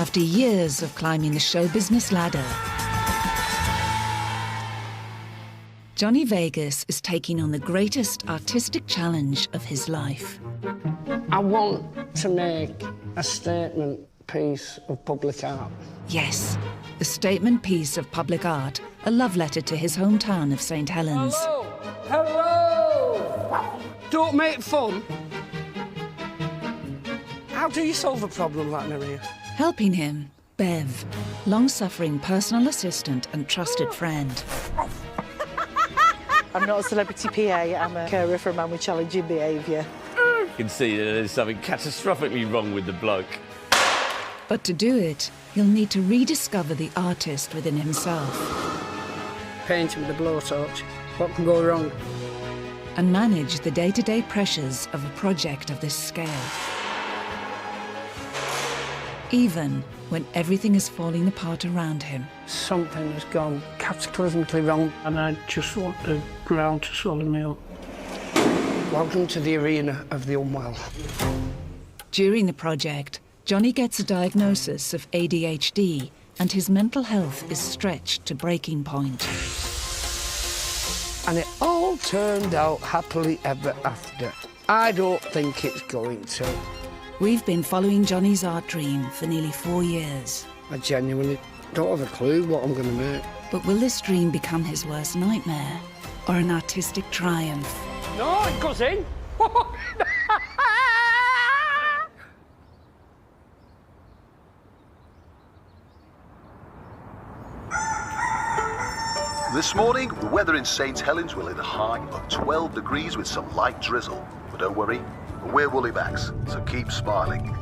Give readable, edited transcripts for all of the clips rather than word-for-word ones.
after years of climbing the show business ladder. Johnny Vegas is taking on the greatest artistic challenge of his life. I want to make a statement piece of public art. Yes, the statement piece of public art, a love letter to his hometown of St. Helens. Hello! Hello! Don't make fun. How do you solve a problem like Maria? Helping him, Bev, long-suffering personal assistant and trusted friend. I'm not a celebrity PA, I'm a carer for a man with challenging behaviour. You can see that there's something catastrophically wrong with the bloke. But to do it, he'll need to rediscover the artist within himself. Painting with a blowtorch. What can go wrong? And manage the day-to-day pressures of a project of this scale. Even when everything is falling apart around him. Something has gone cataclysmically wrong, and I just want the ground to swallow me up. Welcome to the arena of the unwell. During the project, Johnny gets a diagnosis of ADHD, and his mental health is stretched to breaking point. And it all turned out happily ever after. I don't think it's going to. We've been following Johnny's art dream for nearly 4 years. I genuinely don't have a clue what I'm going to make. But will this dream become his worst nightmare, or an artistic triumph? No, it goes in. This morning, the weather in St. Helens will hit a high of 12 degrees with some light drizzle. But don't worry, we're woolly backs, so keep smiling.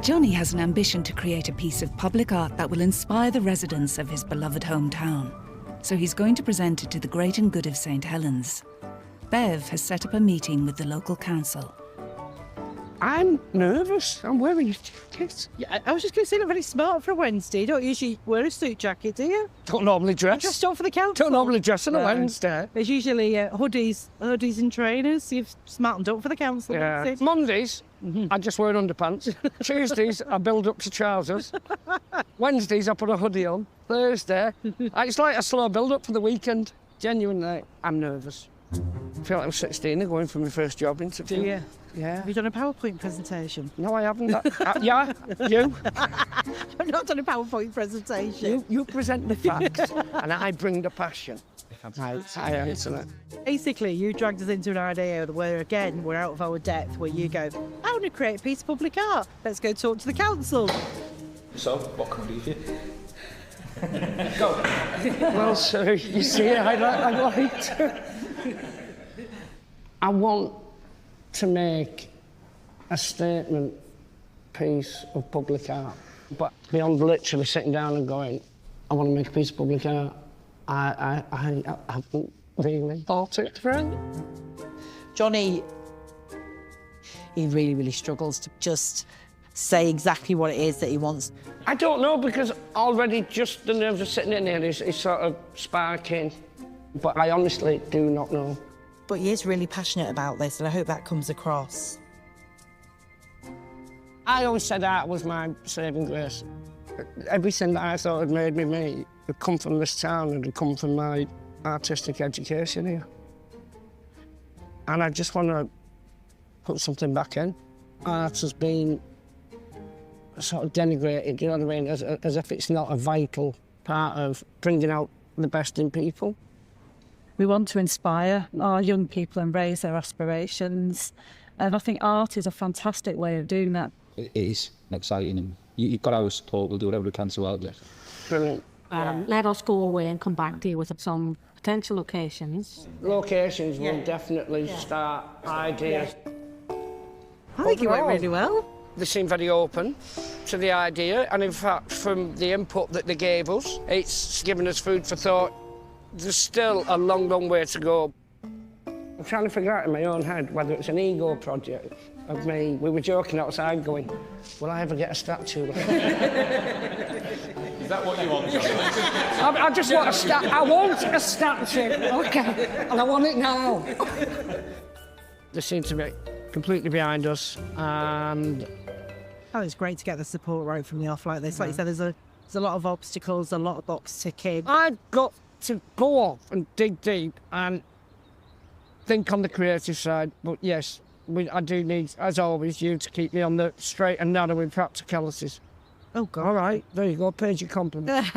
Johnny has an ambition to create a piece of public art that will inspire the residents of his beloved hometown. So he's going to present it to the great and good of St. Helens. Bev has set up a meeting with the local council. I'm nervous. I'm wearing a jacket. Yeah, I was just going to say, look very smart for a Wednesday. You don't usually wear a suit jacket, do you? Don't normally dress. Dressed up for the council. Don't normally dress on a No. Wednesday. There's usually hoodies and trainers. You've smartened up for the council. Yeah. That's it. Mondays, I just wear underpants. Tuesdays, I build up to trousers. Wednesdays, I put a hoodie on. Thursday, it's like a slow build-up for the weekend. Genuinely, I'm nervous. I feel like I'm 16 and going for my first job interview. Do you? Yeah. Have you done a PowerPoint presentation? No, I haven't. Yeah, you. I've not done a PowerPoint presentation. You present the facts and I bring the passion. I answer that. Basically, you dragged us into an idea where, again, we're out of our depth, where you go, I want to create a piece of public art. Let's go talk to the council. So, what can we do for you? Go. Well, sir, you see, I like to... I want to make a statement piece of public art, but beyond literally sitting down and going, I want to make a piece of public art, I haven't really thought it through. Johnny, he really, really struggles to just say exactly what it is that he wants. I don't know, because already just the nerves of sitting in here is sort of sparking, but I honestly do not know. But he is really passionate about this, and I hope that comes across. I always said art was my saving grace. Everything that I thought had made me me had come from this town and had come from my artistic education here. And I just want to put something back in. Art has been sort of denigrated, you know what I mean, as if it's not a vital part of bringing out the best in people. We want to inspire our young people and raise their aspirations. And I think art is a fantastic way of doing that. It is exciting, and you've got our support. We'll do whatever we can to help you. Brilliant. Let us go away and come back to you with some potential locations. Locations will definitely start ideas. I think it went really well. They seem very open to the idea, and in fact, from the input that they gave us, it's given us food for thought. There's still a long, long way to go. I'm trying to figure out in my own head whether it's an ego project of me. We were joking outside going, will I ever get a statue? Is that what you want, John? I just want a statue. I want a statue, OK, and I want it now. They seem to be completely behind us, and Oh, it's great to get the support right from the off like this. Like you said, there's a lot of obstacles, a lot of box ticking. I've got to go off and dig deep and think on the creative side. But yes, I do need, as always, you to keep me on the straight and narrow with practicalities. Oh, God. All right, there you go, paid your compliment.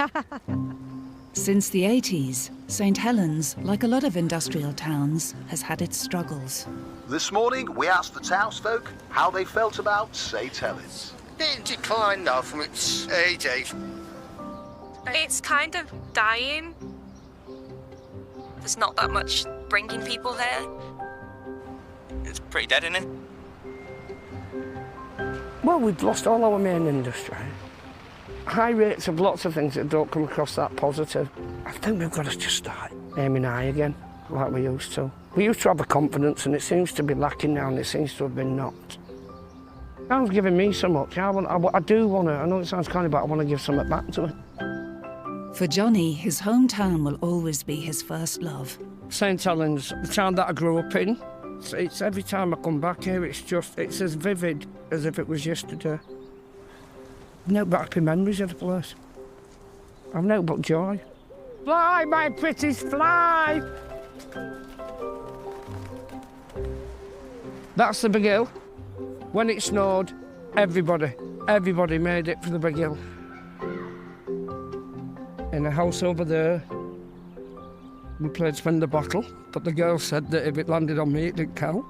Since the 80s, St Helens, like a lot of industrial towns, has had its struggles. This morning, we asked the townsfolk how they felt about St Helens. It declined now from its heyday. It's kind of dying. There's not that much bringing people there. It's pretty dead, isn't it? Well, we've lost all our main industry. High rates of lots of things that don't come across that positive. I think we've got to just start aiming high again, like we used to. We used to have a confidence, and it seems to be lacking now, and it seems to have been knocked. Town's giving me so much. I do want to, I know it sounds kind of, but I want to give something back to it. For Johnny, his hometown will always be his first love. St Helens, the town that I grew up in, it's every time I come back here, it's as vivid as if it was yesterday. No but happy memories of the place. I've no but joy. Fly, my pretties, fly! That's the Big Hill. When it snowed, everybody made it for the Big Hill. In a house over there, we played spin the bottle, but the girl said that if it landed on me, it didn't count.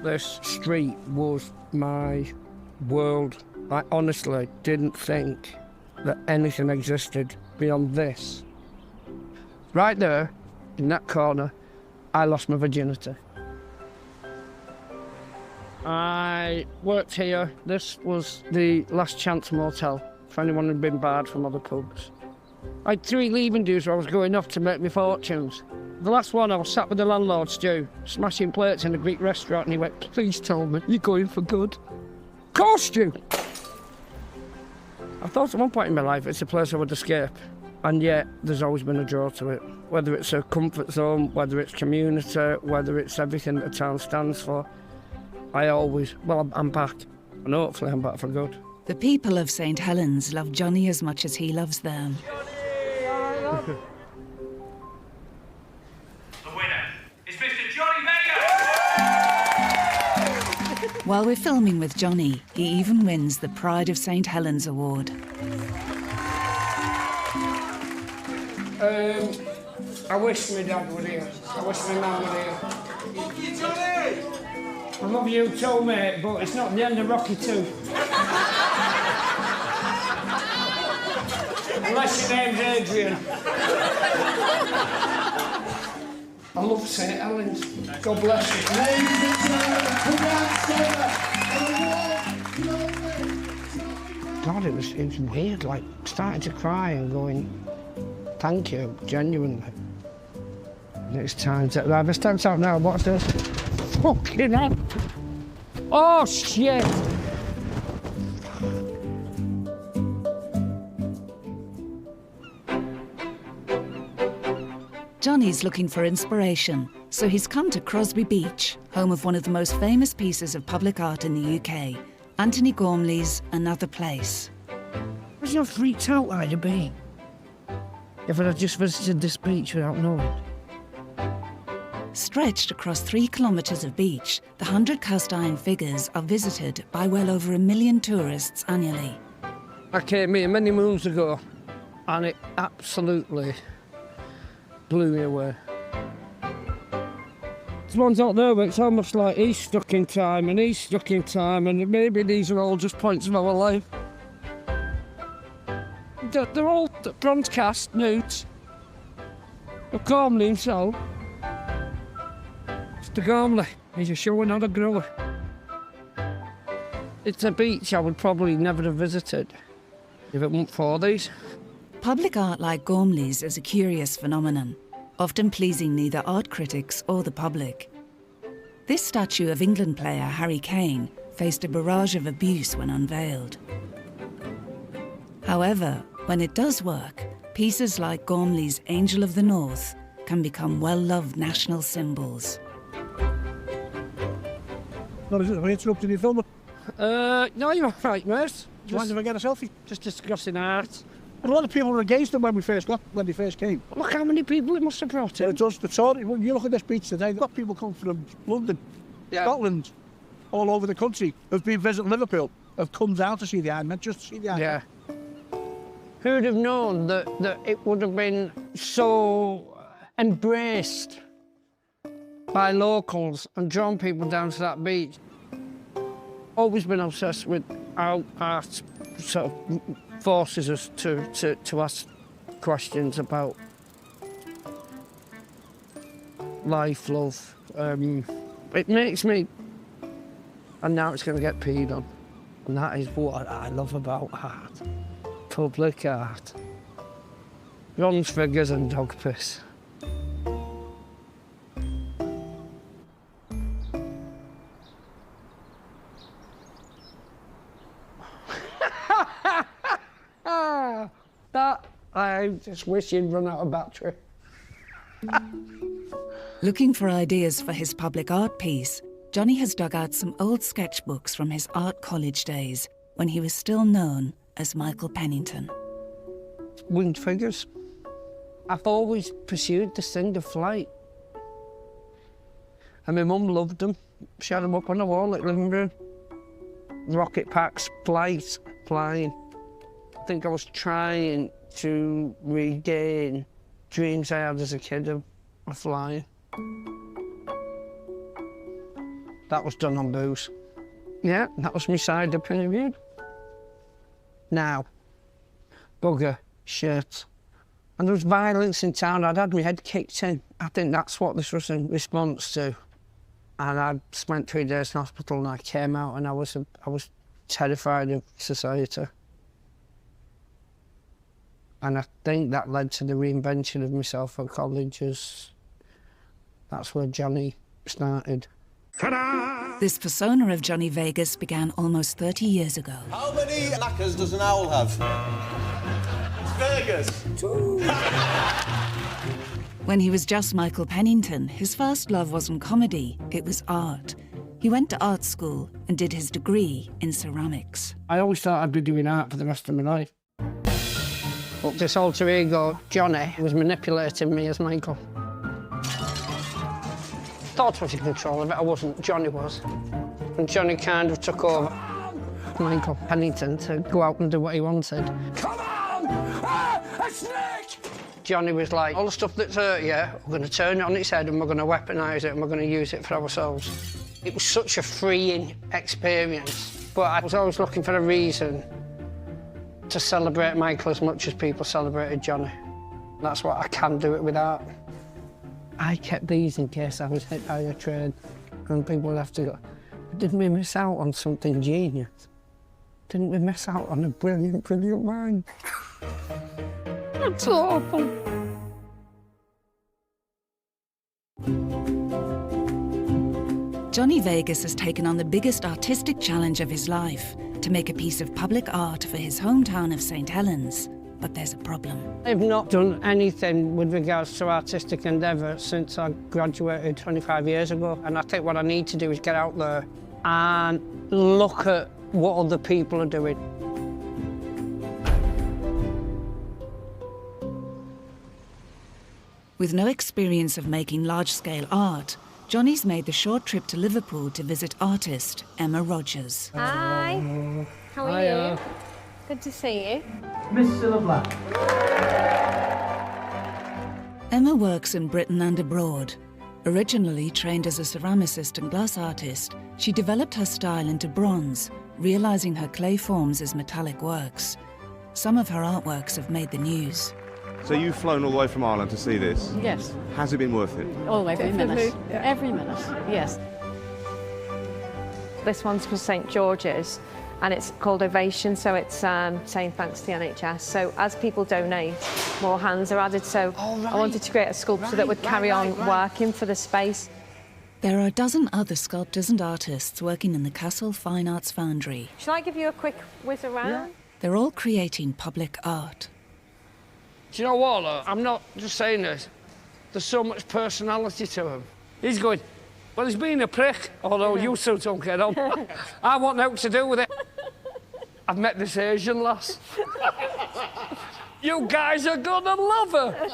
This street was my world. I honestly didn't think that anything existed beyond this. Right there, in that corner, I lost my virginity. I worked here. This was the Last Chance Motel for anyone who'd been barred from other pubs. I had 3 leaving dues where I was going off to make my fortunes. The last one, I was sat with the landlord, Stu, smashing plates in a Greek restaurant, and he went, "Please tell me you're going for good." Of course, Stu! I thought at one point in my life it's a place I would escape, and yet there's always been a draw to it. Whether it's a comfort zone, whether it's community, whether it's everything that a town stands for, I'm back, and hopefully I'm back for good. The people of St Helens love Johnny as much as he loves them. The winner is Mr. Johnny Vega! While we're filming with Johnny, he even wins the Pride of St Helens Award. I wish my dad were here. I wish my mum were here. Fuck you, Johnny! I love you too, mate, but it's not the end of Rocky 2. Unless your name's Adrian. I love St Helens. God bless you. Ladies and gentlemen, God, it was weird, like starting to cry and going, thank you, genuinely. And it's time to, I've stepped out now, watch this. Fucking hell. Oh, shit. Johnny's looking for inspiration, so he's come to Crosby Beach, home of one of the most famous pieces of public art in the UK, Anthony Gormley's Another Place. Imagine how freaked out I'd have been if I'd just visited this beach without knowing. Stretched across 3 kilometres of beach, the 100 cast iron figures are visited by well over 1 million tourists annually. I came here many moons ago, and it absolutely blew me away. There's ones out there where it's almost like he's stuck in time and he's stuck in time, and maybe these are all just points of our life. They're all bronze cast nudes of Gormley himself. Mr. Gormley, he's a show and not a grower. It's a beach I would probably never have visited if it weren't for these. Public art like Gormley's is a curious phenomenon, often pleasing neither art critics or the public. This statue of England player Harry Kane faced a barrage of abuse when unveiled. However, when it does work, pieces like Gormley's Angel of the North can become well-loved national symbols. Have I interrupted you filming? No, you're all right, mate. Do you mind if I get a selfie? Just discussing art. A lot of people were against them when they first came. Look how many people it must have brought in. It does. When you look at this beach today, they've got people come from London, Scotland, all over the country, have been visiting Liverpool, have come down to see the Iron Man, just to see the Iron Man. Yeah. Who'd have known that it would have been so embraced by locals and drawn people down to that beach? Always been obsessed with how art sort of forces us to ask questions about life, love. It makes me... And now it's going to get peed on. And that is what I love about art. Public art. Bronze figures and dog piss. I just wish he'd run out of battery. Looking for ideas for his public art piece, Johnny has dug out some old sketchbooks from his art college days when he was still known as Michael Pennington. Winged figures. I've always pursued this thing of flight. And my mum loved them. She had them up on the wall at the living room. Rocket packs, flight, flying. I think I was trying to regain dreams I had as a kid of flying. That was done on booze. Yeah, that was my side of period. Now, bugger, shit. And there was violence in town. I'd had my head kicked in. I think that's what this was in response to. And I spent 3 days in hospital and I came out and I was terrified of society. And I think that led to the reinvention of myself at college. That's where Johnny started. Ta-da! This persona of Johnny Vegas began almost 30 years ago. How many knackers does an owl have? Vegas. 2. When he was just Michael Pennington, his first love wasn't comedy, it was art. He went to art school and did his degree in ceramics. I always thought I'd be doing art for the rest of my life. But this alter ego, Johnny, was manipulating me as Michael. Thought I was in control of it, I wasn't, Johnny was. And Johnny kind of took over Michael Pennington to go out and do what he wanted. Come on! A snake! Johnny was like, all the stuff that's hurt you, we're going to turn it on its head and we're going to weaponise it and we're going to use it for ourselves. It was such a freeing experience, but I was always looking for a reason to celebrate Michael as much as people celebrated Johnny. That's what I can do it without. I kept these in case I was hit by a train and people would have to go, didn't we miss out on something genius? Didn't we miss out on a brilliant, brilliant mind? That's awful. Johnny Vegas has taken on the biggest artistic challenge of his life, to make a piece of public art for his hometown of St. Helens. But there's a problem. I've not done anything with regards to artistic endeavour since I graduated 25 years ago. And I think what I need to do is get out there and look at what other people are doing. With no experience of making large-scale art, Johnny's made the short trip to Liverpool to visit artist Emma Rogers. Hi, how are you? Good to see you. Miss Cilla Black. Emma works in Britain and abroad. Originally trained as a ceramicist and glass artist, she developed her style into bronze, realising her clay forms as metallic works. Some of her artworks have made the news. So you've flown all the way from Ireland to see this? Yes. Has it been worth it? Oh, every minute. Every minute, yes. This one's for St George's and it's called Ovation, so it's saying thanks to the NHS. So as people donate, more hands are added. So I wanted to create a sculpture that would carry on working for the space. There are a dozen other sculptors and artists working in the Castle Fine Arts Foundry. Shall I give you a quick whiz around? Yeah. They're all creating public art. Do you know what, I'm not just saying this. There's so much personality to him. He's going, Well, he's been a prick, although you two don't get on. I want nothing to do with it. I've met this Asian lass. You guys are gonna love her.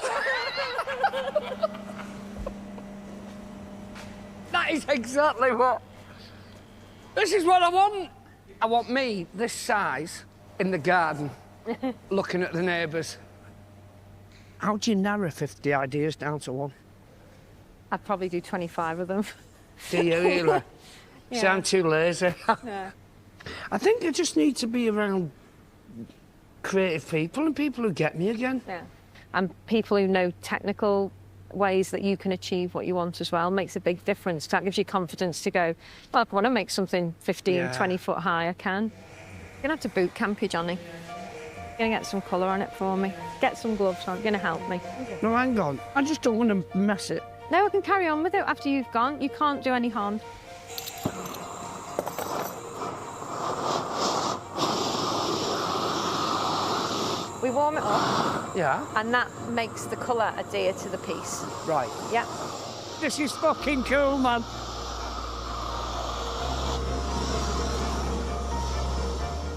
That is exactly what... This is what I want. I want me, this size, in the garden, looking at the neighbours. How do you narrow 50 ideas down to one? I'd probably do 25 of them. Do you really? Yeah. See, I'm too lazy. Yeah. I think I just need to be around creative people and people who get me again. Yeah. And people who know technical ways that you can achieve what you want as well makes a big difference. That gives you confidence to go, well, if I want to make something 15, 20 foot high, I can. You're going to have to boot camp you, Johnny. You're going to get some colour on it for me. Get some gloves on. You're going to help me. No, hang on. I just don't want to mess it. No, I can carry on with it after you've gone. You can't do any harm. We warm it up. Yeah. And that makes the colour adhere to the piece. Right. Yeah. This is fucking cool, man.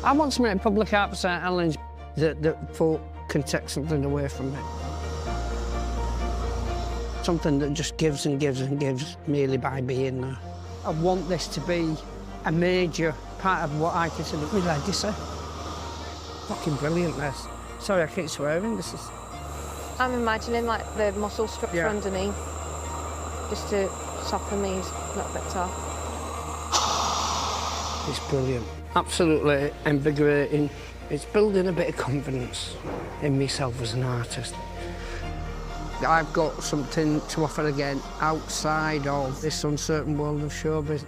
I want to make a public art for St Helens that folk can take something away from me. Something that just gives and gives and gives merely by being there. I want this to be a major part of what I consider my legacy. Fucking brilliant, this. Sorry, I keep swearing. This is... I'm imagining like the muscle structure underneath, just to soften these little bits off. It's brilliant. Absolutely invigorating. It's building a bit of confidence in myself as an artist. I've got something to offer again outside of this uncertain world of showbiz.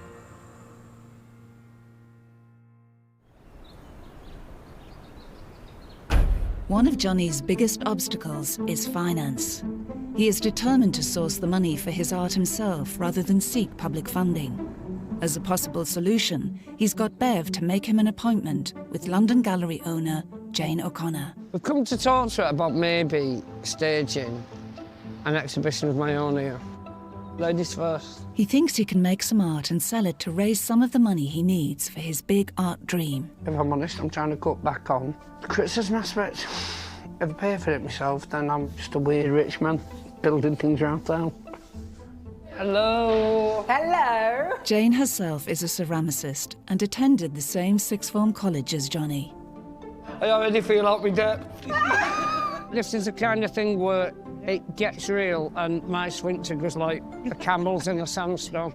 One of Johnny's biggest obstacles is finance. He is determined to source the money for his art himself rather than seek public funding. As a possible solution, he's got Bev to make him an appointment with London Gallery owner Jane O'Connor. We've come to talk to her about maybe staging an exhibition of my own here. Ladies first. He thinks he can make some art and sell it to raise some of the money he needs for his big art dream. If I'm honest, I'm trying to cut back on the criticism aspect. If I pay for it myself, then I'm just a weird rich man building things around town. Hello. Hello. Jane herself is a ceramicist and attended the same sixth form college as Johnny. I already feel out my depth. This is the kind of thing where it gets real and my swinter goes like the camels in a sandstone.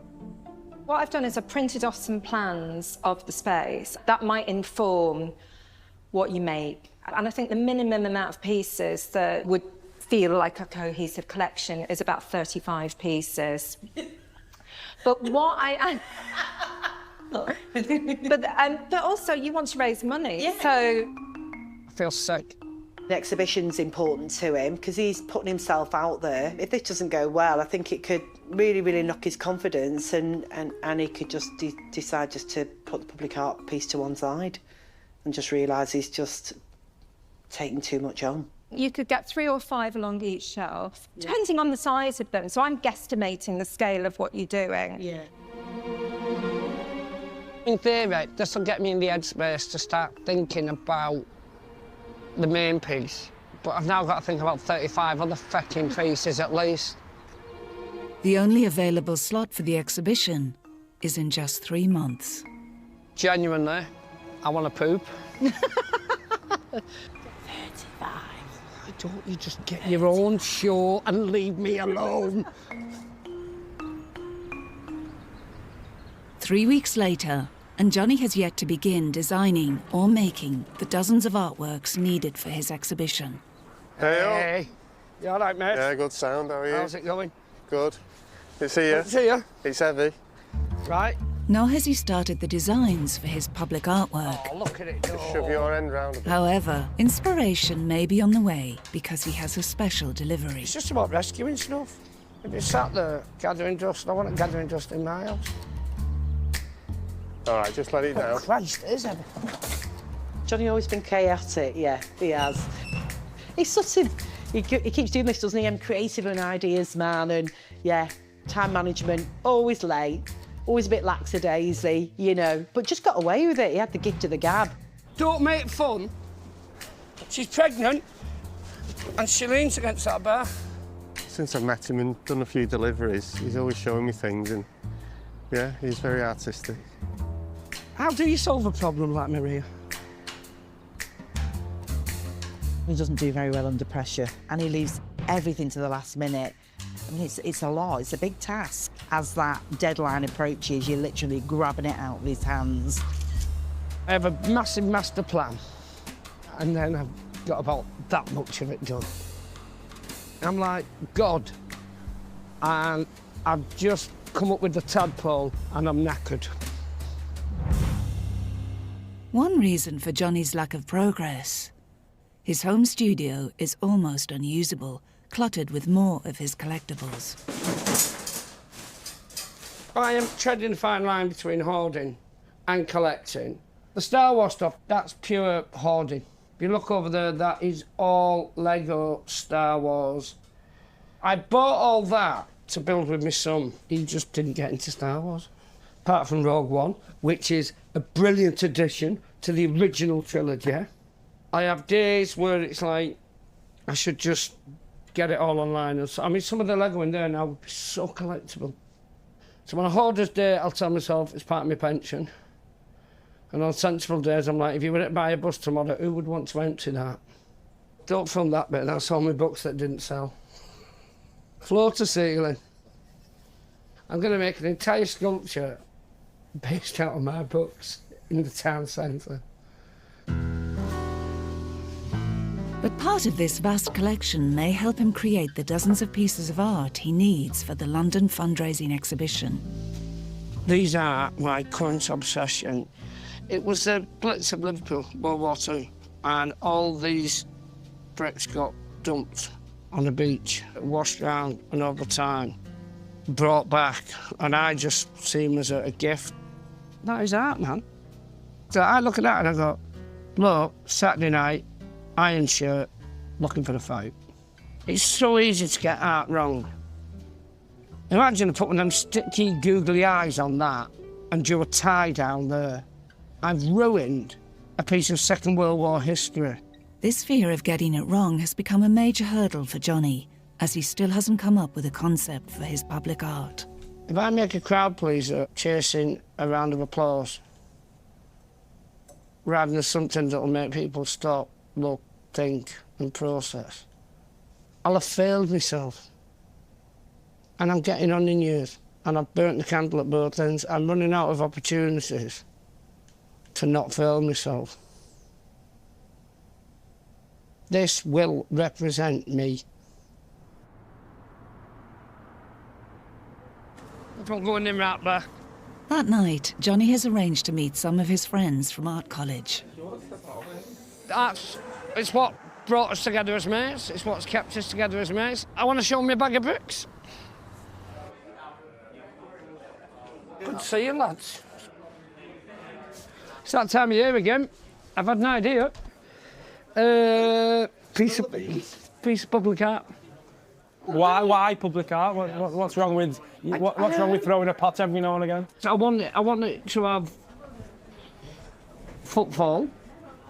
What I've done is I've printed off some plans of the space that might inform what you make. And I think the minimum amount of pieces that would feel like a cohesive collection is about 35 pieces. But what but also you want to raise money, so... I feel sick. The exhibition's important to him because he's putting himself out there. If this doesn't go well, I think it could really, really knock his confidence and he could just decide just to put the public art piece to one side and just realise he's just taking too much on. You could get 3 or 5 along each shelf, depending on the size of them. So I'm guesstimating the scale of what you're doing. Yeah. In theory, this will get me in the headspace to start thinking about the main piece, but I've now got to think about 35 other fucking pieces at least. The only available slot for the exhibition is in just 3 months. Genuinely, I want to poop. 35. Don't you just get your own show and leave me alone? 3 weeks later, and Johnny has yet to begin designing or making the dozens of artworks needed for his exhibition. Hey. You all right, mate? Yeah, good sound. How are you? How's it going? Good. Good to see you. Good to see you. It's heavy. Right. Nor has he started the designs for his public artwork. Oh, look at it. Just shove your end round a bit. However, inspiration may be on the way because he has a special delivery. It's just about rescuing stuff. If you sat there gathering dust, I want it gathering dust in my house. All right, just let it down. Oh, Christ, it is heavy. Johnny always been chaotic, yeah, he has. He's sort of, he keeps doing this, doesn't he? I'm creative and ideas man, and yeah, Time management, always late, always a bit lackadaisy, you know, but just got away with it. He had the gift of the gab. Don't make fun. She's pregnant and she leans against that bar. Since I've met him and done a few deliveries, he's always showing me things, and yeah, he's very artistic. How do you solve a problem like Maria? He doesn't do very well under pressure, and he leaves everything to the last minute. I mean, it's a lot, it's a big task. As that deadline approaches, you're literally grabbing it out with his hands. I have a massive master plan, and then I've got about that much of it done. I'm like God, and I've just come up with the tadpole, and I'm knackered. One reason for Johnny's lack of progress: his home studio is almost unusable, cluttered with more of his collectibles. I am treading a fine line between hoarding and collecting. The Star Wars stuff, that's pure hoarding. If you look over there, that is all Lego Star Wars. I bought all that to build with my son. He just didn't get into Star Wars. Apart from Rogue One, which is a brilliant addition to the original trilogy. I have days where it's like, I should just get it all online. I mean, some of the Lego in there now would be so collectible. So on a hoarder's day, I'll tell myself it's part of my pension. And on sensible days, I'm like, if you were to buy a bus tomorrow, who would want to empty that? Don't film that bit, that's all my books that didn't sell. Floor to ceiling. I'm going to make an entire sculpture based out of my books in the town centre. But part of this vast collection may help him create the dozens of pieces of art he needs for the London fundraising exhibition. These are my current obsession. It was the Blitz of Liverpool, World War II, and all these bricks got dumped on the beach, washed around, and over time brought back, and I just see them as a gift. That is art, man. So I look at that and I go, look, Saturday night, iron shirt, looking for a fight. It's so easy to get art wrong. Imagine putting them sticky, googly eyes on that and drew a tie down there. I've ruined a piece of Second World War history. This fear of getting it wrong has become a major hurdle for Johnny, as he still hasn't come up with a concept for his public art. If I make a crowd pleaser chasing a round of applause, rather than something that'll make people stop, look, think and process, I'll have failed myself. And I'm getting on in years, and I've burnt the candle at both ends. I'm running out of opportunities to not fail myself. This will represent me. I'm going in right back. That night, Johnny has arranged to meet some of his friends from art college. It's what brought us together as mates. It's what's kept us together as mates. I want to show them a bag of bricks. Good to see you, lads. It's that time of year again. I've had an idea. Piece of public art. Why public art? What's wrong with what's wrong with throwing a pot every now and again? So I want it to have footfall.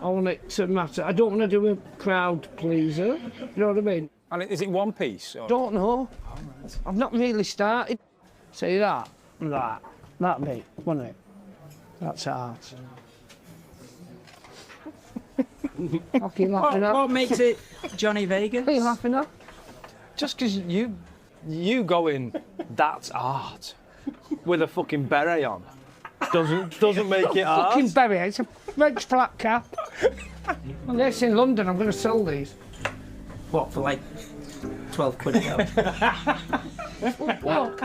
I want it to matter. I don't want to do a crowd pleaser. You know what I mean? And is it one piece? Or? Don't know. I've not really started. See that bit, wasn't it? That's art. What makes it Johnny Vegas? What are you laughing at? Just because you go in, that's art, with a fucking beret on, doesn't make it art. Fucking beret, it's a red flat cap. This in London, I'm going to sell these. What, for like 12 quid a go?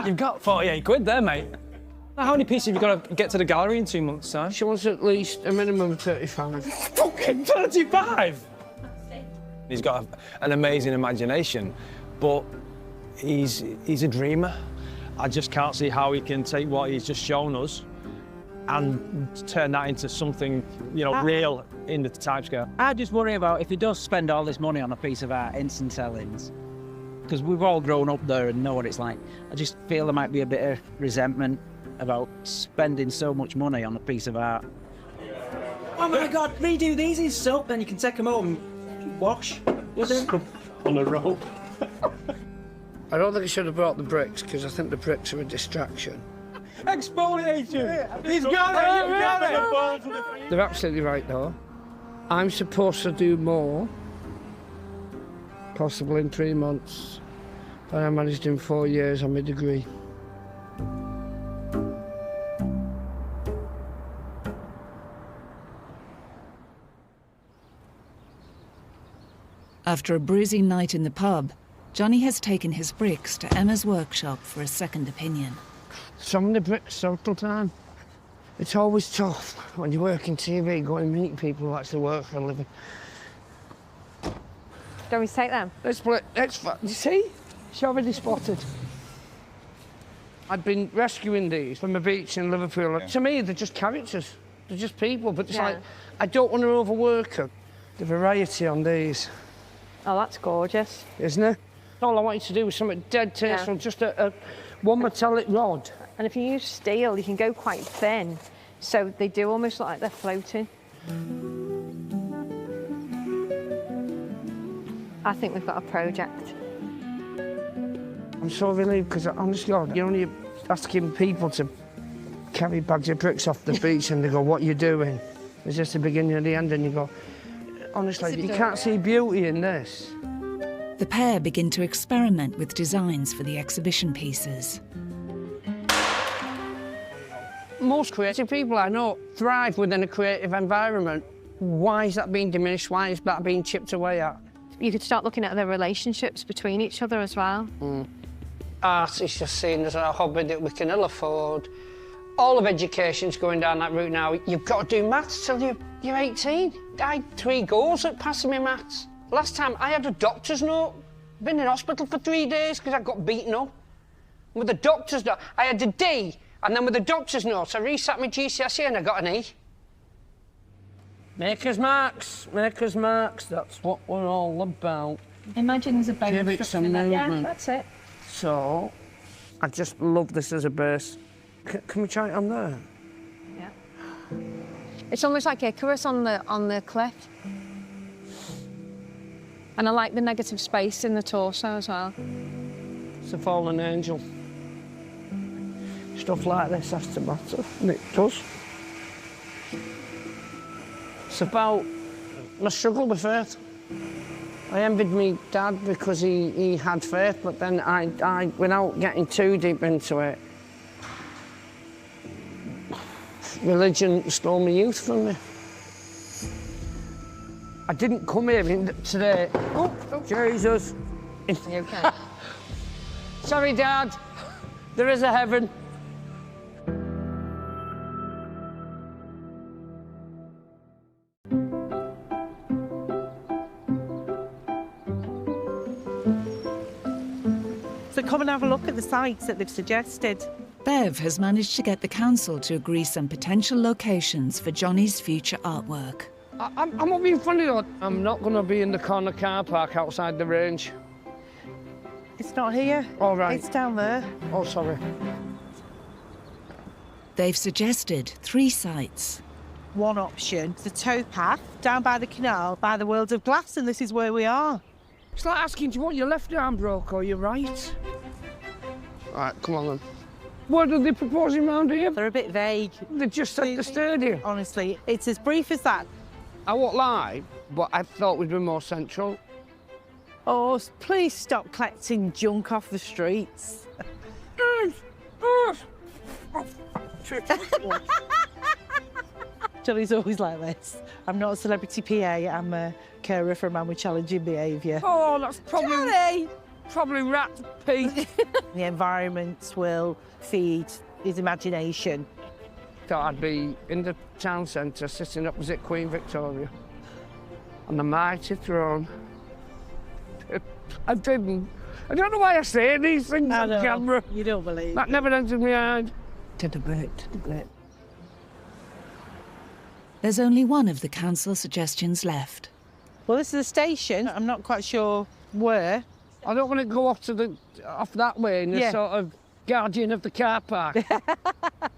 You've got 48 quid there, mate. How many pieces have you got to get to the gallery in 2 months' time? She wants at least a minimum of 35. Fucking 35? He's got an amazing imagination, but he's a dreamer. I just can't see how he can take what he's just shown us and turn that into something, real in the timescale. I just worry about if he does spend all this money on a piece of art, instant sellings, because we've all grown up there and know what it's like. I just feel there might be a bit of resentment about spending so much money on a piece of art. Oh my God, redo these in soap, then you can take them home and wash. On a rope. I don't think I should have brought the bricks because I think the bricks are a distraction. Exfoliation! He's got it! You've got it! They're absolutely right though. I'm supposed to do more, possibly in 3 months, but I managed in 4 years on my degree. After a bruising night in the pub, Johnny has taken his bricks to Emma's workshop for a second opinion. Some of the bricks total time. It's always tough when you work in TV, going and meet people who actually work for a living. Don't we take them? You see? She's already spotted. I've been rescuing these from the beach in Liverpool. Yeah. To me, they're just characters. They're just people, but it's like, I don't want to overwork them. The variety on these. Oh, that's gorgeous. Isn't it? All I want you to do is something dead tasteful, just one metallic rod. And if you use steel, you can go quite thin, so they do almost look like they're floating. I think we've got a project. I'm so relieved because, honestly, you're only asking people to carry bags of bricks off the beach and they go, what are you doing? Is this the beginning of the end? And you go, honestly, you can't see beauty in this. The pair begin to experiment with designs for the exhibition pieces. Most creative people I know thrive within a creative environment. Why is that being diminished? Why is that being chipped away at? You could start looking at the relationships between each other as well. Art is just seen as a hobby that we can ill afford. All of education's going down that route now. You've got to do maths till you're 18. I had 3 goals at passing me maths. Last time I had a doctor's note. Been in hospital for 3 days because I got beaten up. With the doctor's note, I had a D, and then with the doctor's note, I resat my GCSE and I got an E. Maker's marks, that's what we're all about. Imagine there's a bone Give it some movement. Yeah, that's it. So, I just love this as a base. Can we try it on there? Yeah. It's almost like Icarus on the cliff. And I like the negative space in the torso as well. It's a fallen angel. Stuff like this has to matter, and it does. It's about my struggle with faith. I envied me dad because he had faith, but then I, without getting too deep into it, religion stole my youth from me. I didn't come here today. Oh, Jesus. You okay? Sorry, Dad. There is a heaven. So come and have a look at the sites that they've suggested. Bev has managed to get the council to agree some potential locations for Johnny's future artwork. I'm not being funny though. I'm not going to be in the corner car park outside the range. It's not here. All right. It's down there. Oh, sorry. They've suggested 3 sites. One option, the towpath, down by the canal, by the World of Glass, and this is where we are. It's like asking, do you want your left arm broke or your right? All right, come on then. What are they proposing round here? They're a bit vague. They just said the stadium. Honestly, it's as brief as that. I won't lie, but I thought we'd be more central. Oh, please stop collecting junk off the streets. Johnny's always like this. I'm not a celebrity PA, I'm a carer for a man with challenging behaviour. Oh, that's probably rat pee. The environment will feed his imagination. Thought I'd be in the town centre sitting opposite Queen Victoria on the mighty throne. I didn't. I don't know why I say these things on camera. You don't believe that. Never entered my head. Did a bit. There's only one of the council suggestions left. Well, this is a station. I'm not quite sure where. I don't want to go off that way in a sort of guardian of the car park.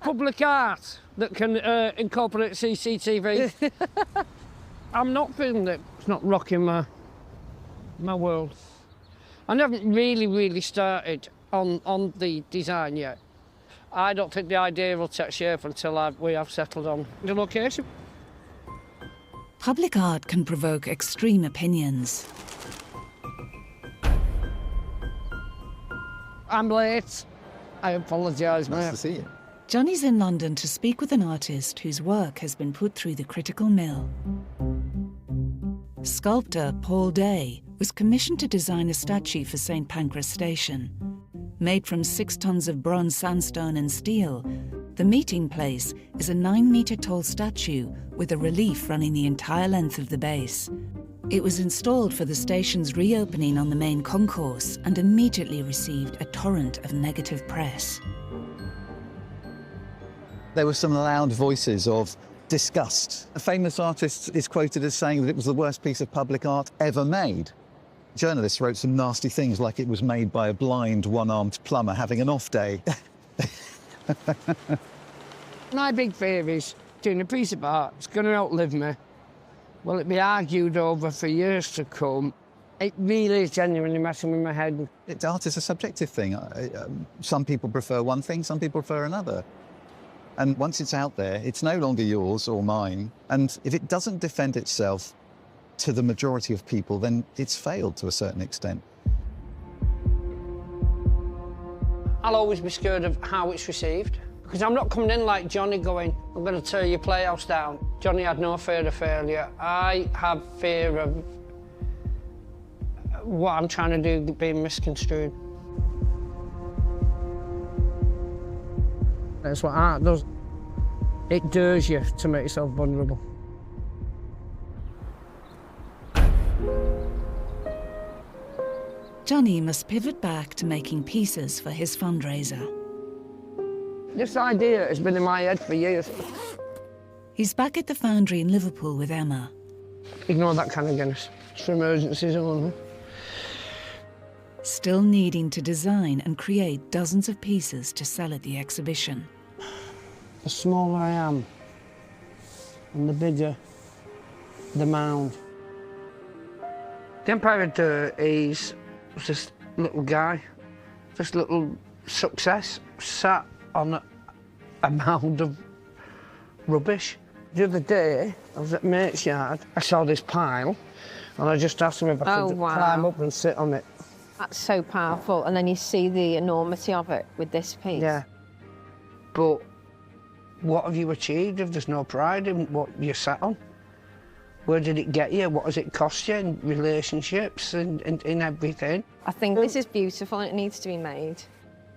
Public art that can incorporate CCTV. I'm not feeling it. It's not rocking my world. I haven't really started on the design yet. I don't think the idea will take shape until we have settled on the location. Public art can provoke extreme opinions. I'm late. I apologise, mate. Nice to see you. Johnny's in London to speak with an artist whose work has been put through the critical mill. Sculptor Paul Day was commissioned to design a statue for St Pancras Station. Made from 6 tons of bronze sandstone and steel, the meeting place is a 9-metre-tall statue with a relief running the entire length of the base. It was installed for the station's reopening on the main concourse and immediately received a torrent of negative press. There were some loud voices of disgust. A famous artist is quoted as saying that it was the worst piece of public art ever made. Journalists wrote some nasty things like it was made by a blind, one-armed plumber having an off day. My big fear is doing a piece of art, it's going to outlive me. Will it be argued over for years to come? It really is genuinely messing with my head. Art is a subjective thing. Some people prefer one thing, some people prefer another. And once it's out there, it's no longer yours or mine. And if it doesn't defend itself to the majority of people, then it's failed to a certain extent. I'll always be scared of how it's received, because I'm not coming in like Johnny going, I'm going to tear your playhouse down. Johnny had no fear of failure. I have fear of what I'm trying to do being misconstrued. That's what art does. It dares you to make yourself vulnerable. Johnny must pivot back to making pieces for his fundraiser. This idea has been in my head for years. He's back at the foundry in Liverpool with Emma. Ignore that can of Guinness. It's for emergencies only. Still needing to design and create dozens of pieces to sell at the exhibition. The smaller I am, and the bigger the mound. The Empire of Dirt is this little guy, this little success, sat on a mound of rubbish. The other day, I was at mate's yard, I saw this pile, and I just asked him if I could climb up and sit on it. That's so powerful, and then you see the enormity of it with this piece. Yeah, but what have you achieved if there's no pride in what you sat on? Where did it get you? What has it cost you in relationships and in everything? I think this is beautiful and it needs to be made.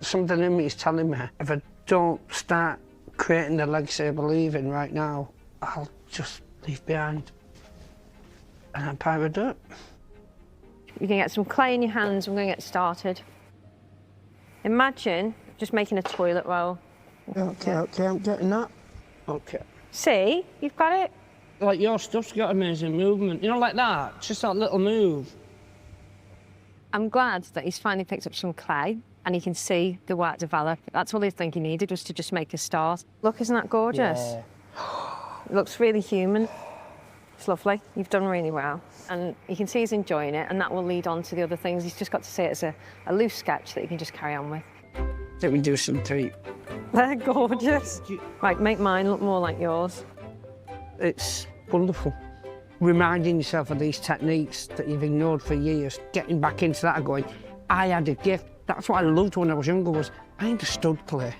Something in me is telling me if I don't start creating the legacy I believe in right now, I'll just leave behind an Empire of Dirt. You can get some clay in your hands and we're going to get started. Imagine just making a toilet roll. Okay, I'm getting that. Okay. See? You've got it. Like your stuff's got amazing movement. You know, like that. It's just that little move. I'm glad that he's finally picked up some clay and he can see the work develop. That's all I think he needed, was to just make a start. Look, isn't that gorgeous? Yeah. It looks really human. It's lovely. You've done really well. And you can see he's enjoying it, and that will lead on to the other things. He's just got to see it as a loose sketch that you can just carry on with. I think we do some treat. They're gorgeous. Right, make mine look more like yours. It's wonderful. Reminding yourself of these techniques that you've ignored for years, getting back into that and going, I had a gift. That's what I loved when I was younger, was I understood clay.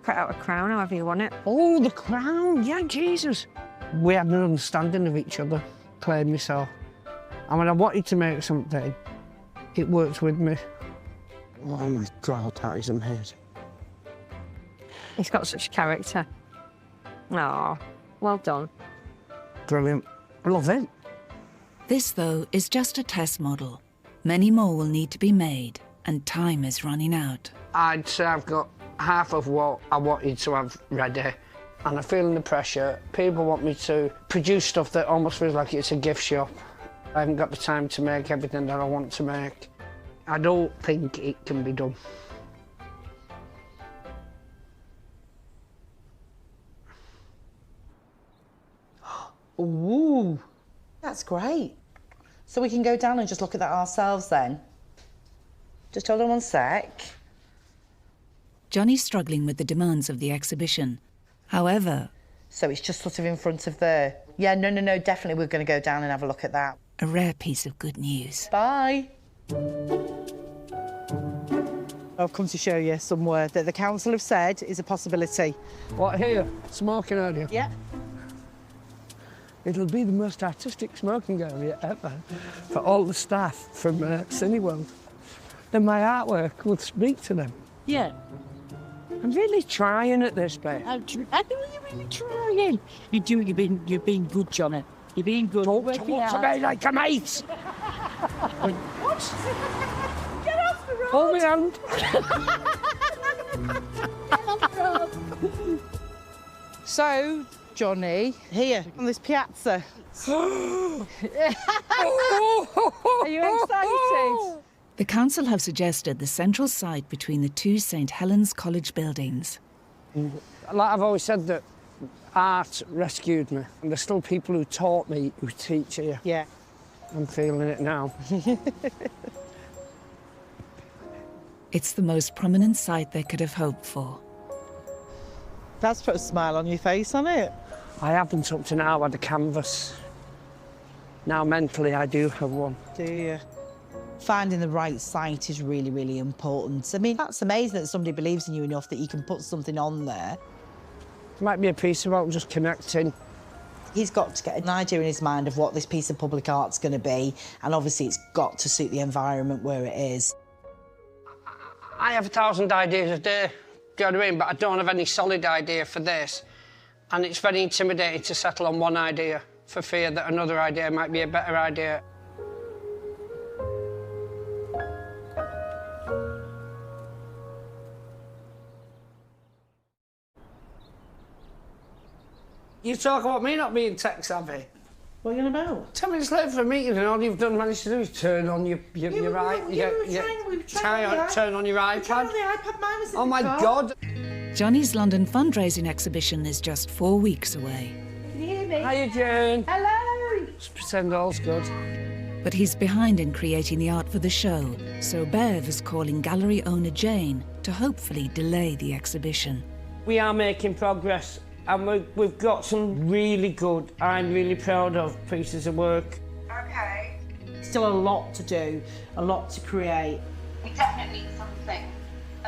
Cut out a crown however you want it. Oh, the crown, yeah, Jesus. We had an understanding of each other, Clay and myself. And when I wanted to make something, it worked with me. Oh my God, that is amazing. He's got such character. Oh, well done. Brilliant. I love it. This, though, is just a test model. Many more will need to be made, and time is running out. I'd say I've got half of what I wanted to have ready, and I'm feeling the pressure. People want me to produce stuff that almost feels like it's a gift shop. I haven't got the time to make everything that I want to make. I don't think it can be done. Ooh, that's great. So we can go down and just look at that ourselves then. Just hold on one sec. Johnny's struggling with the demands of the exhibition. However... So it's just sort of in front of there. Yeah, no, definitely we're going to go down and have a look at that. A rare piece of good news. Bye. I've come to show you somewhere that the council have said is a possibility. What, here? Smoking area? Yeah. It'll be the most artistic smoking area ever for all the staff from Cineworld. Then my artwork will speak to them. Yeah. I'm really trying at this, babe. I know you're really trying. You're being good, Johnny. You're being good. Don't talk to me like a mate. What? Get off the road. Hold me hand. So, Johnny, here on this piazza. Are you excited? The council have suggested the central site between the two St Helens College buildings. Like I've always said, that art rescued me, and there's still people who taught me who teach here. Yeah. I'm feeling it now. It's the most prominent site they could have hoped for. That's put a smile on your face, hasn't it? I haven't up to now had a canvas. Now mentally I do have one. Do you? Finding the right site is really, really important. I mean, that's amazing that somebody believes in you enough that you can put something on there. It might be a piece about just connecting. He's got to get an idea in his mind of what this piece of public art's going to be, and obviously it's got to suit the environment where it is. I have 1,000 ideas a day, do you know what I mean? But I don't have any solid idea for this. And it's very intimidating to settle on one idea for fear that another idea might be a better idea. You talk about me not being tech savvy. What are you on about? 10 minutes late for a meeting and all you've done managed to do is turn on your turn on your iPad. Oh my God. Johnny's London fundraising exhibition is just 4 weeks away. Can you hear me? Hiya, Jane. Hello. Just pretend all's good. But he's behind in creating the art for the show, so Bev is calling gallery owner Jane to hopefully delay the exhibition. We are making progress. And we've got some really good, I'm really proud of pieces of work. Okay. Still a lot to do, a lot to create. We definitely need something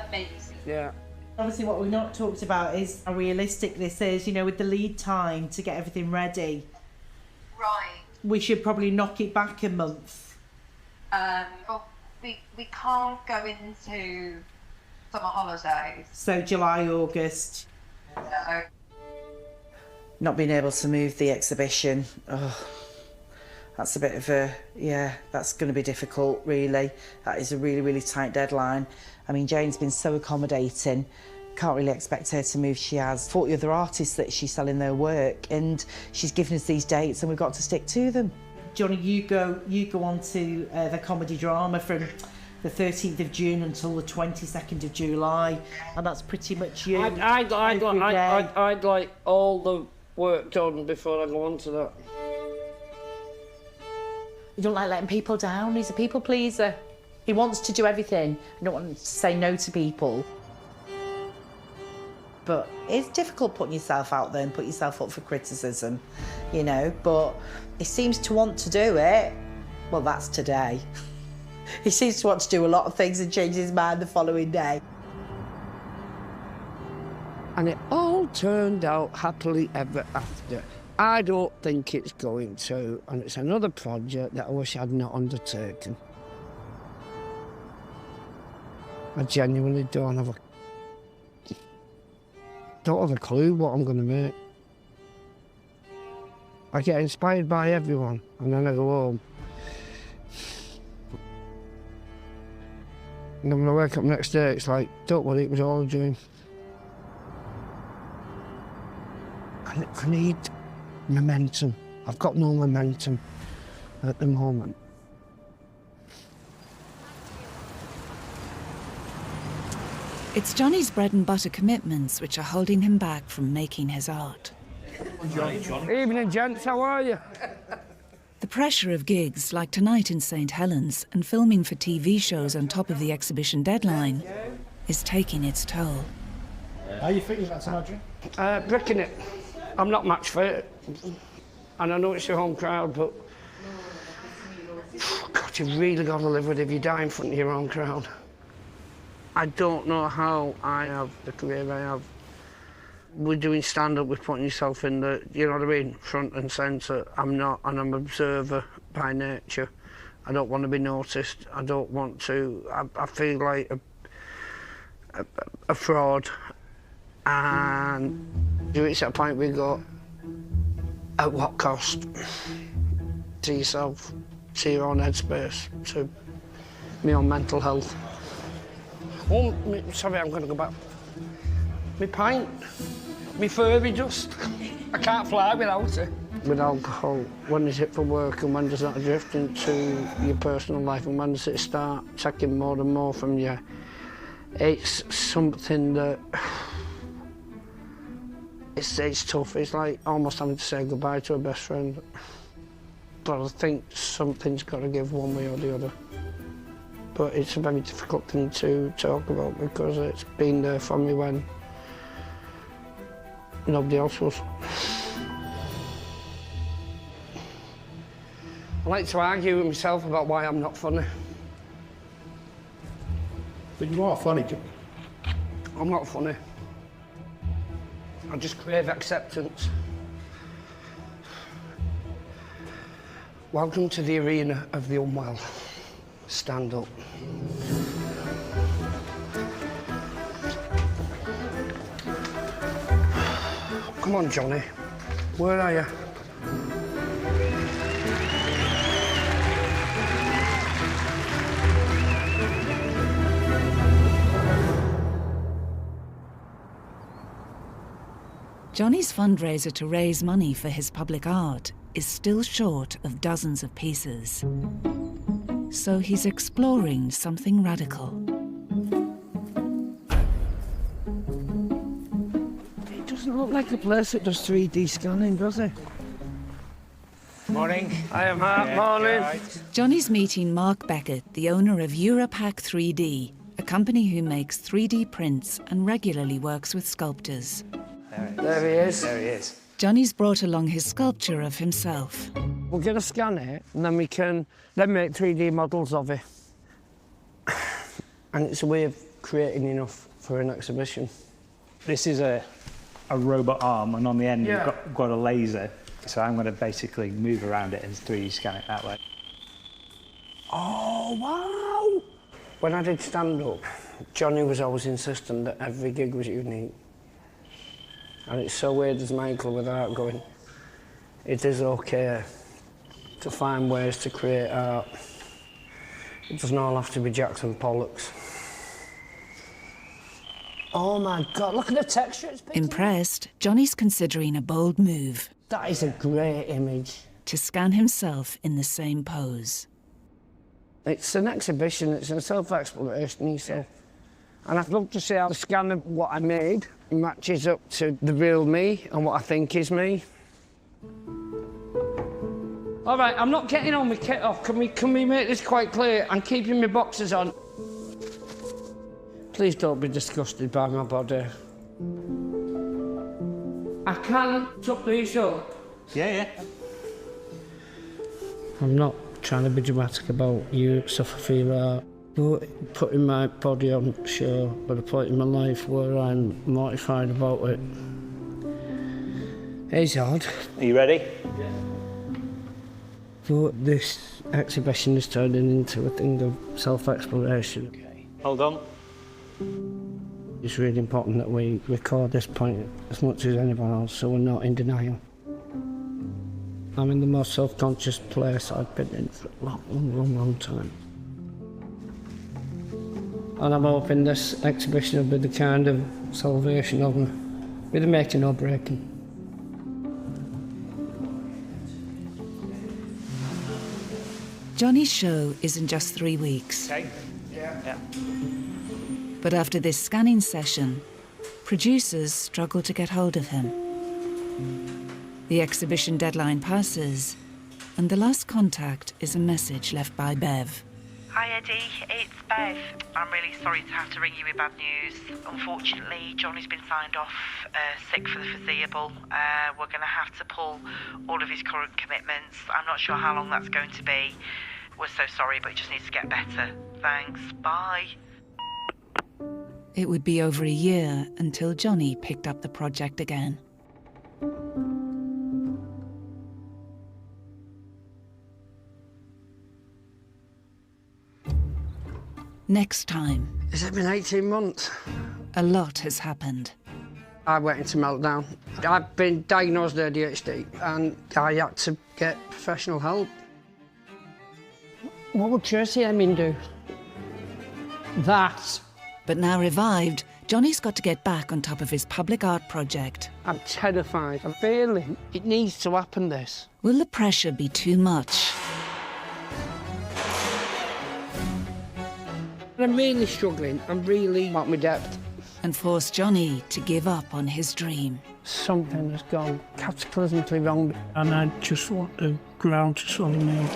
amazing. Yeah. Obviously what we've not talked about is how realistic this is, you know, with the lead time to get everything ready. Right. We should probably knock it back a month. Well, we can't go into summer holidays. So July, August. No. Not being able to move the exhibition, that's a bit of a, yeah, that's going to be difficult, really. That is a really, really tight deadline. I mean, Jane's been so accommodating, can't really expect her to move. She has 40 other artists that she's selling their work, and she's given us these dates and we've got to stick to them. Johnny, you go on to the comedy drama from the 13th of June until the 22nd of July, and that's pretty much you. I'd like all the work done before I go on to that. You don't like letting people down. He's a people pleaser. He wants to do everything. I don't want him to say no to people. But it's difficult putting yourself out there and put yourself up for criticism, you know, but he seems to want to do it. Well, that's today. He seems to want to do a lot of things and change his mind the following day. And it all turned out happily ever after. I don't think it's going to, and it's another project that I wish I'd not undertaken. I genuinely don't have a clue what I'm going to make. I get inspired by everyone, and then I go home. And then when I wake up next day, it's like, don't worry, it was all a dream. I need momentum. I've got no momentum at the moment. It's Johnny's bread and butter commitments which are holding him back from making his art. Evening, gents, how are you? The pressure of gigs like tonight in St Helens and filming for TV shows on top of the exhibition deadline is taking its toll. How are you feeling about tonight, Bricking it. I'm not much for it. And I know it's your home crowd, but God, you've really got to live with it if you die in front of your own crowd. I don't know how I have the career I have. We're doing stand-up, we're putting yourself in the, you know what I mean, front and centre. I'm not, and I'm an observer by nature. I don't want to be noticed. I don't want to, I feel like a fraud. And it's at a point where you go, at what cost? To yourself, to your own headspace, to my own mental health. Oh, sorry, I'm going to go back. My pint, my furby dust. I can't fly without it. With alcohol, when is it for work and when does that drift into your personal life and when does it start taking more and more from you? It's something that... It's tough. It's like almost having to say goodbye to a best friend. But I think something's got to give one way or the other. But it's a very difficult thing to talk about because it's been there for me when nobody else was. I like to argue with myself about why I'm not funny. But you are funny, Jim. I'm not funny. I just crave acceptance. Welcome to the arena of the unwell. Stand up. Come on, Johnny. Where are you? Johnny's fundraiser to raise money for his public art is still short of dozens of pieces. So he's exploring something radical. It doesn't look like a place that does 3D scanning, does it? Morning. Hi, Mark. Morning. Right. Johnny's meeting Mark Beckett, the owner of Europack 3D, a company who makes 3D prints and regularly works with sculptors. There he is. There he is. Johnny's brought along his sculpture of himself. We're going to scan it, and then we can then make 3D models of it. And it's a way of creating enough for an exhibition. This is a robot arm, and on the end you've got a laser. So I'm going to basically move around it and 3D scan it that way. Oh, wow! When I did stand-up, Johnny was always insistent that every gig was unique. And it's so weird as Michael with art going, it is okay to find ways to create art. It doesn't all have to be Jackson Pollocks. Oh my God, look at the texture it's picking. Impressed, Johnny's considering a bold move. That is a great image. To scan himself in the same pose. It's an exhibition, it's a self-exploration yourself. And I'd love to see how the scan of what I made matches up to the real me and what I think is me. All right, I'm not getting all my kit off. Can we make this quite clear? I'm keeping my boxers on. Please don't be disgusted by my body. I can tuck these up. Yeah. I'm not trying to be dramatic about you suffer for art. But putting my body on show at a point in my life where I'm mortified about it is hard. Are you ready? Yeah. But this exhibition is turning into a thing of self-exploration. Okay. Hold on. It's really important that we record this point as much as anyone else so we're not in denial. I'm in the most self-conscious place I've been in for a long time. And I'm hoping this exhibition will be the kind of salvation of me, with the making or breaking. Johnny's show is in just 3 weeks. Okay. Yeah. But after this scanning session, producers struggle to get hold of him. The exhibition deadline passes, and the last contact is a message left by Bev. Hi Eddie, it's Bev. I'm really sorry to have to ring you with bad news. Unfortunately, Johnny's been signed off sick for the foreseeable. We're going to have to pull all of his current commitments. I'm not sure how long that's going to be. We're so sorry, but he just needs to get better. Thanks, bye. It would be over a year until Johnny picked up the project again. Next time. Has it been 18 months? A lot has happened. I went into meltdown. I've been diagnosed with ADHD and I had to get professional help. What would Tracy Emin do? That. But now revived, Johnny's got to get back on top of his public art project. I'm terrified. I'm failing. It needs to happen, this. Will the pressure be too much? I'm really struggling. I'm really at my depth. And force Johnny to give up on his dream. Something has gone cataclysmically wrong. And I just want the ground to swallow me up.